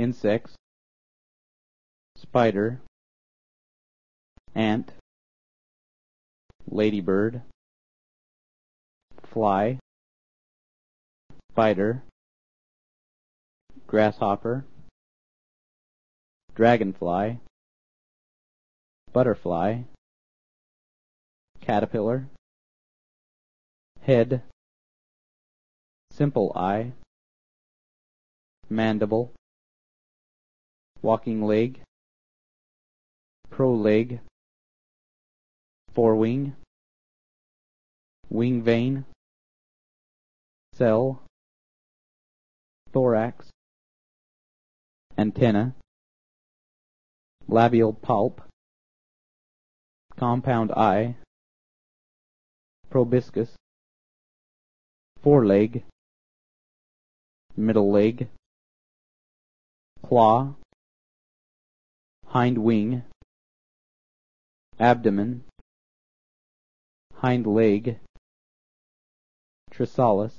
insects, spider, ant, ladybird, fly, spider, grasshopper, dragonfly, butterfly, caterpillar, head, simple eye, mandible, walking leg, proleg, forewing, wing vein, cell, thorax, antenna, labial pulp, compound eye, proboscis, foreleg, middle leg, claw, hind wing, abdomen, hind leg, trisalis,